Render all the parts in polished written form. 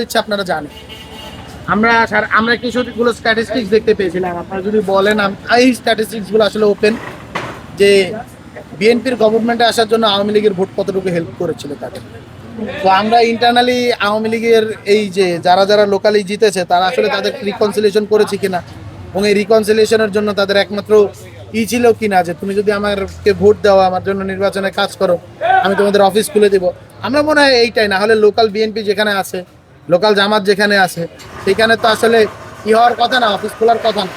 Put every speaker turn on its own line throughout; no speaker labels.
দিচ্ছে আপনারা জানেন। আমরা কিছুগুলো স্ট্যাটিস্টিক্স দেখতে পেয়েছিলাম। আপনারা যদি বলেন এই স্ট্যাটিস্টিক্সগুলো আসলে ওপেন যে বিএনপির গভর্নমেন্টে আসার জন্য আওয়ামী লীগের ভোট কতটুকু হেল্প করেছিল তাদের। তো আমরা ইন্টারনালি আওয়ামী লীগের এই যে যারা যারা লোকালি জিতেছে তারা আসলে তাদের রিকনসিলিয়েশন করেছে কিনা এবং এই রিকনসিলিয়েশনের জন্য তাদের একমাত্র ছিল কিনা যে তুমি যদি আমাকে ভোট দাও, আমার জন্য নির্বাচনে কাজ করো, আমি তোমাদের অফিস খুলে দেবো। আমরা মনে হয় এইটাই, না হলে লোকাল বিএনপি যেখানে আছে, লোকাল জামাত যেখানে আছে, সেখানে তো আসলে হওয়ার কথা না, অফিস খোলার কথা না।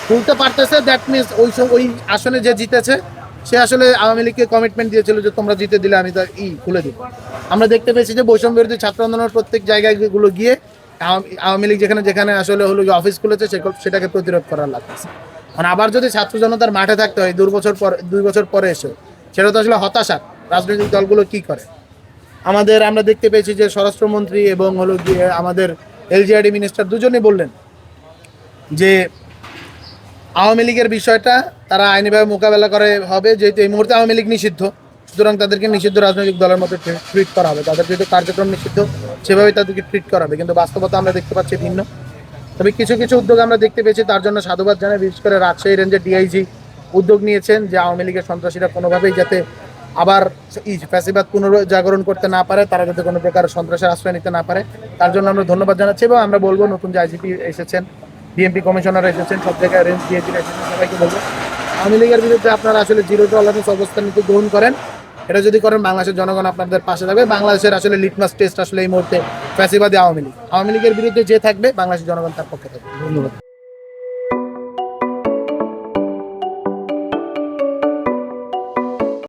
খুলতে পারতেছে, দ্যাট মিনস ওই আসনে যে জিতেছে সে আসলে আওয়ামী লীগকে কমিটমেন্ট দিয়েছিল যে তোমরা জিতে দিলে আমি তার খুলে দিব। আমরা দেখতে পেয়েছি যে বৈষম্য বিরোধী ছাত্র আন্দোলনের প্রত্যেক জায়গাগুলো গিয়ে আওয়ামী লীগ যেখানে যেখানে আসলে হলো অফিস খুলেছে সেটাকে প্রতিরোধ করার লাগছে। মানে আবার যদি ছাত্র জনতার মাঠে থাকতে হয় 2 বছর পরে এসে, সেটা তো আসলে হতাশা। রাজনৈতিক দলগুলো কি করে আমরা দেখতে পেয়েছি যে স্বরাষ্ট্রমন্ত্রী এবং হলো গিয়ে আমাদের এলজিআরডি মিনিস্টার দুজনেই বললেন যে আওয়ামী লীগের বিষয়টা তারা আইনিভাবে মোকাবেলা করে হবে, যেহেতু এই মুহূর্তে আওয়ামী লীগ নিষিদ্ধ, সুতরাং তাদেরকে নিষিদ্ধ রাজনৈতিক দলের মতো ট্রিট করা হবে। তাদের যেহেতু কার্যক্রম নিষিদ্ধ, সেভাবেই তাদেরকে ট্রিট করা হবে। কিন্তু বাস্তবতা আমরা দেখতে পাচ্ছি ভিন্ন। তবে কিছু কিছু উদ্যোগ আমরা দেখতে পেয়েছি, তার জন্য সাধুবাদ জানাই। বিশেষ করে রাজশাহী রেঞ্জের ডিআইজি উদ্যোগ নিয়েছেন যে আওয়ামী লীগের সন্ত্রাসীরা কোনোভাবেই যাতে আবার ফ্যাসিবাদ পুনর্জাগরণ করতে না পারে, তারা যাতে কোনো প্রকার সন্ত্রাসের আশ্রয় নিতে না পারে, তার জন্য আমরা ধন্যবাদ জানাচ্ছি। এবং আমরা বলবো নতুন যে আইজিপি এসেছেন, ডিএমপি কমিশনার এসেছেন, সব জায়গায় রেঞ্জ ডিএসপি এসেছেন, সবাইকে বলবো আওয়ামী লীগের বিরুদ্ধে আপনারা আসলে জিরো টলারেন্স অবস্থান নিতে গ্রহণ করেন। এটা যদি করেন, বাংলাদেশের জনগণ আপনাদের পাশে থাকবে। বাংলাদেশের আসলে লিটমাস টেস্ট আসলে এই মুহূর্তে ফ্যাসিবাদী আওয়ামী লীগের বিরুদ্ধে যে থাকবে, বাংলাদেশের জনগণ তার পক্ষে থাকবে। ধন্যবাদ।